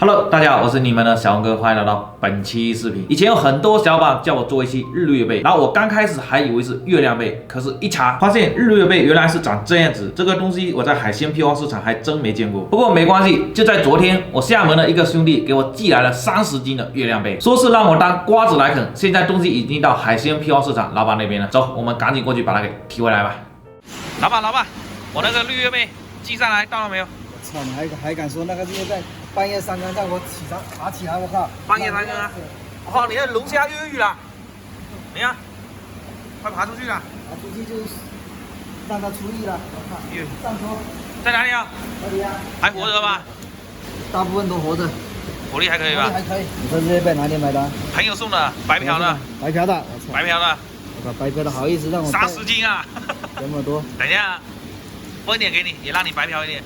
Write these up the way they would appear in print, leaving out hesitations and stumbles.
Hello， 大家好，我是你们的小红哥，欢迎来到本期视频。以前有很多小伙伴叫我做一期日月贝，然后我刚开始还以为是月亮贝，可是一查发现日月贝原来是长这样子。这个东西我在海鲜批发市场还真没见过。不过没关系，就在昨天，我厦门的一个兄弟给我寄来了30斤的月亮贝，说是让我当瓜子来啃。现在东西已经到海鲜批发市场老板那边了，走，我们赶紧过去把它给提回来吧。老板，我那个日月贝寄上来到了没有？我操，你还敢说那个日月贝？半夜3更让我爬起来，我靠！半夜3更啊！哦，你在龙虾越狱了？你看，快爬出去了！爬出去就让他出狱了，我靠！上车。在哪里啊？哪里啊？还活着吧？大部分都活着。活力还可以吧？还可以。你这日月贝哪里买的？朋友送的，白嫖的。白嫖的，我操！白嫖的。我靠，白嫖的好意思让我30斤啊！这么多。等一下，分点给你，也让你白嫖一点。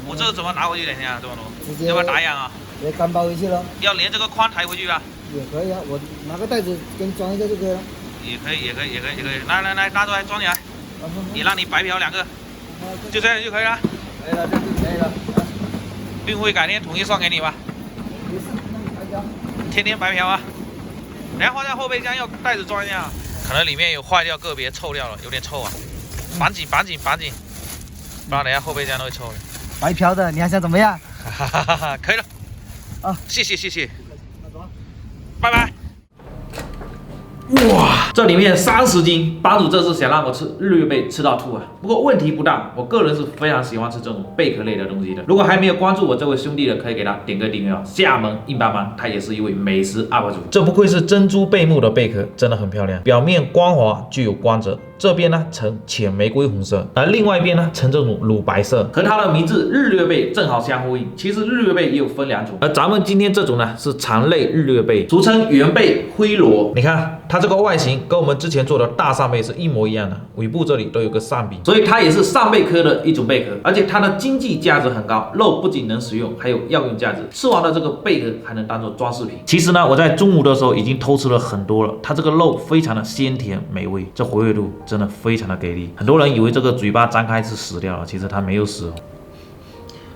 我这怎么拿回去？等一下，这么多，要不要打烊啊？直接干包回去了。要连这个筐抬回去吧？也可以啊，我拿个袋子给你装一下就可以了。也可以。来，拿出来装起来。也让你白嫖2个，就这样就可以了。可以了，这就可以了。运费改天统一算给你吧。没事，那你白嫖。天天白嫖啊！等下放在后备箱要袋子装一下，可能里面有坏掉，个别臭掉了，有点臭啊。绑紧，不然等下后备箱都会臭的。白嫖的，你还想怎么样？可以了。啊，谢谢。拜拜。哇，这里面30斤，帮主这次想让我吃日月贝吃到吐啊！不过问题不大，我个人是非常喜欢吃这种贝壳类的东西的。如果还没有关注我这位兄弟的，可以给他点个订阅哦。厦门硬邦邦，他也是一位美食 UP 主。这不愧是珍珠贝目的贝壳，真的很漂亮，表面光滑，具有光泽。这边呢呈浅玫瑰红色，而另外一边呢呈这种乳白色，和它的名字日月贝正好相呼应。其实日月贝也有分2种，而咱们今天这种呢是长类日月贝，俗称圆贝灰螺。你看它这个外形跟我们之前做的大扇贝是一模一样的，尾部这里都有个扇柄，所以它也是扇贝科的一种贝壳，而且它的经济价值很高，肉不仅能食用，还有药用价值。吃完的这个贝壳还能当做装饰品。其实呢，我在中午的时候已经偷吃了很多了，它这个肉非常的鲜甜美味，这活跃度真的非常的给力。很多人以为这个嘴巴张开是死掉了，其实它没有死哦。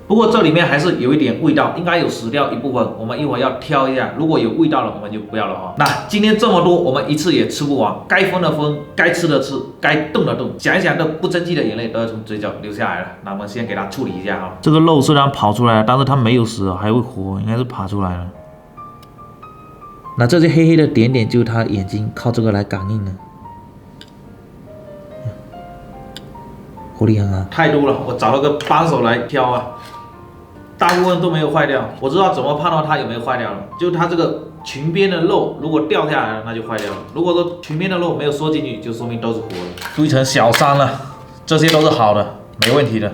不过这里面还是有一点味道，应该有死掉一部分，我们一会儿要挑一下，如果有味道了我们就不要了哈。那今天这么多，我们一次也吃不完，该分的分，该吃的吃，该动的动，想一想，这不争气的眼泪都要从嘴角流下来了。那我们先给它处理一下哈。这个肉虽然跑出来了，但是它没有死，还会活，应该是爬出来了。那这些黑黑的点点就是它眼睛靠这个来感应的。活力很好，太多了，我找了个帮手来挑啊，大部分都没有坏掉。我知道怎么判断它有没有坏掉了，就它这个裙边的肉如果掉下来了，那就坏掉了。如果说裙边的肉没有缩进去，就说明都是活的。堆成小山了，这些都是好的，没问题的，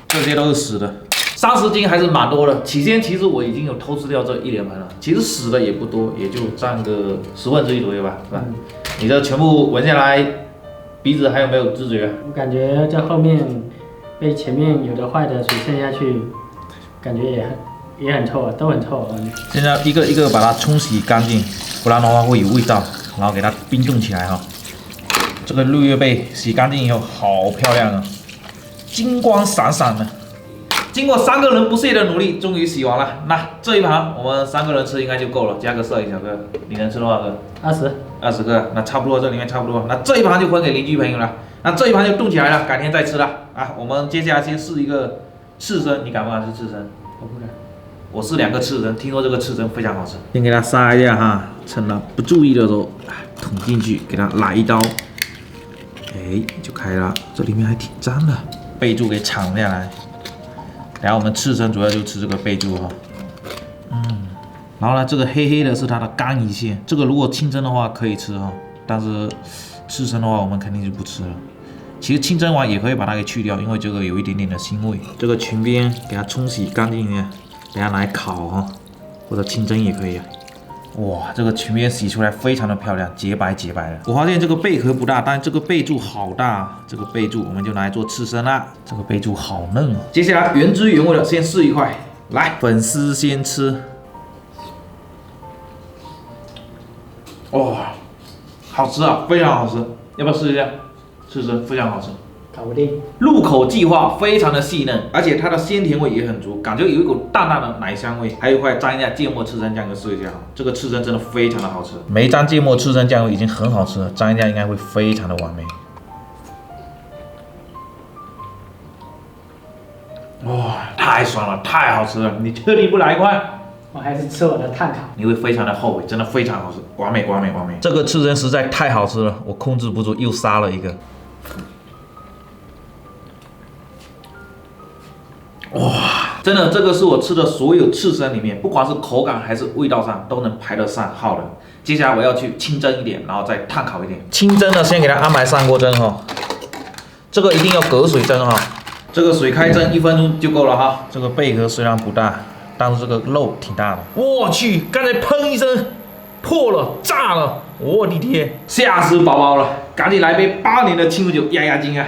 这些都是死的。30斤还是蛮多的。起先其实我已经有偷吃掉这1连盘了，其实死的也不多，也就占个1/10左右吧，是吧？你这全部闻下来。鼻子还有没有知觉？我感觉这后面被前面有的坏的水渗下去，感觉也很臭啊，都很臭啊。现在一个一个把它冲洗干净，不然的话会有味道。然后给它冰冻起来哈。这个日月贝洗干净以后好漂亮啊，金光闪闪的。经过3个人不懈的努力，终于洗完了。那这一盘我们3个人吃应该就够了，加个摄影小哥，你能吃多少个？20个，那差不多，这里面差不多。那这一盘就分给邻居朋友了，那这一盘就冻起来了，改天再吃了啊。我们接下来先试一个刺身，你敢不敢吃刺身？我不敢。我试2个刺身，听说这个刺身非常好吃。先给它杀一下哈，趁它不注意的时候，捅进去，给它来一刀，哎，就开了。这里面还挺脏的，贝柱给铲下来。然后我们刺身主要就吃这个贝柱哈，然后呢，这个黑黑的是它的肝胰腺，这个如果清蒸的话可以吃哈，但是刺身的话我们肯定就不吃了。其实清蒸完也可以把它给去掉，因为这个有一点点的腥味。这个裙边给它冲洗干净一点，给它拿来烤哈，或者清蒸也可以啊。哇，这个裙边洗出来非常的漂亮，洁白的。我发现这个贝壳不大，但这个贝柱好大，这个贝柱我们就拿来做刺身啦。这个贝柱好嫩哦。接下来原汁原味的先试一块，来，粉丝先吃。哇，好吃啊，非常好吃，要不要试一下？刺身非常好吃。搞不定。入口即化，非常的细嫩，而且它的鲜甜味也很足，感觉有一股淡淡的奶香味，还有一块沾一下芥末刺身酱油试一下，这个刺身真的非常的好吃。没沾芥末刺身酱油已经很好吃了，沾一下应该会非常的完美。哇，太爽了，太好吃了！你确定不来一块？我还是吃我的炭烤。你会非常的后悔，真的非常好吃，完美完美完美！这个刺身实在太好吃了，我控制不住又杀了一个。哇，真的，这个是我吃的所有刺身里面，不管是口感还是味道上都能排得上号的。接下来我要去清蒸一点，然后再炭烤一点。清蒸的先给它安排上锅蒸哈，这个一定要隔水蒸哈，这个水开蒸1分钟就够了哈。这个贝壳虽然不大，但是这个肉挺大的。我去，刚才砰一声破了，炸了，我的天，吓死宝宝了！赶紧来杯80的清酒压压惊啊！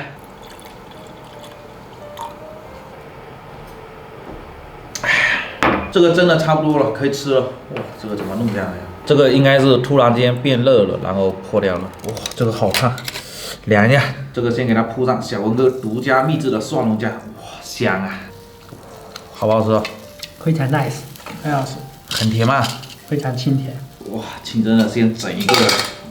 这个真的差不多了，可以吃了。哇，这个怎么弄下来呀？这个应该是突然间变热了，然后破掉了。哇，这个好烫，凉一下。这个先给它铺上小文哥独家秘制的蒜蓉酱，哇，香啊！好不好吃？非常 nice， 很好吃，很甜吗？非常清甜。哇，清蒸的先整一个。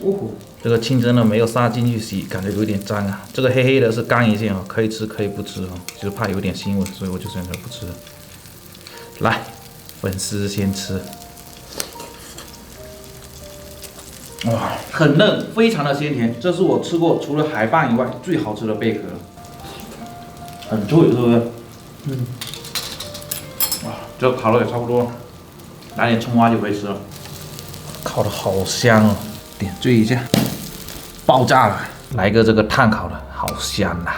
哦，这个清蒸的没有杀进去洗，感觉有点脏啊。这个黑黑的是干一线哦，可以吃可以不吃哦，就是怕有点腥味，所以我就选择不吃。来。粉丝先吃，哇，很嫩，非常的鲜甜，这是我吃过除了海蚌以外最好吃的贝壳了，很脆，是不是？嗯。哇，这个烤的也差不多了，来点葱花就可以吃了。烤的好香哦，点缀一下，爆炸了！来一个这个炭烤的，好香呐！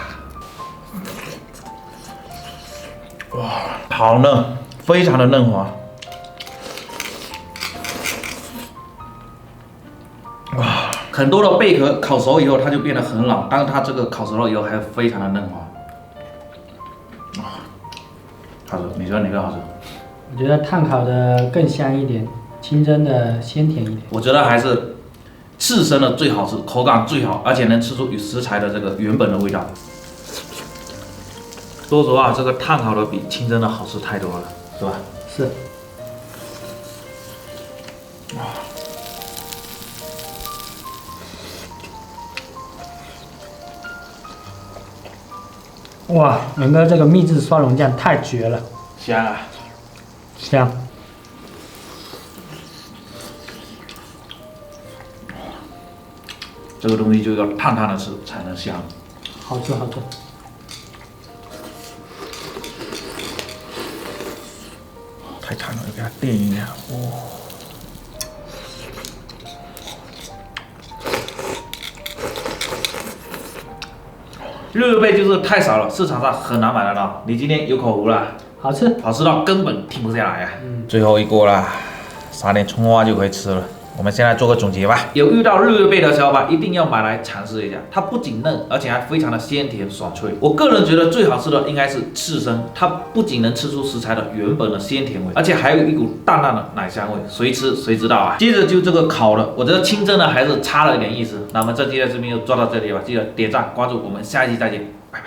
哇，好嫩。非常的嫩滑，哇！很多的贝壳烤熟以后，它就变得很老，但是它这个烤熟了以后还非常的嫩滑。哇，好吃，你觉得哪个好吃？我觉得炭烤的更香一点，清蒸的鲜甜一点。我觉得还是刺身的最好吃，口感最好，而且能吃出与食材的这个原本的味道。说实话，这个炭烤的比清蒸的好吃太多了。是吧？是。哇，文哥这个秘制蒜蓉酱太绝了，香啊！香。这个东西就要烫烫的吃才能香。好吃，好吃。太长了，给它垫一下。哇、日贝就是太少了，市场上很难买得到。你今天有口福了，好吃，好吃到根本停不下来呀、最后一锅啦，撒点葱花就可以吃了。我们先来做个总结吧。有遇到日月贝的小伙伴一定要买来尝试一下，它不仅嫩，而且还非常的鲜甜爽脆。我个人觉得最好吃的应该是刺身，它不仅能吃出食材的原本的鲜甜味，而且还有一股淡淡的奶香味，谁吃谁知道啊。接着就这个烤的，我觉得清蒸的还是差了一点意思。那么这期的视频就做到这里吧，记得点赞关注，我们下一期再见，拜拜。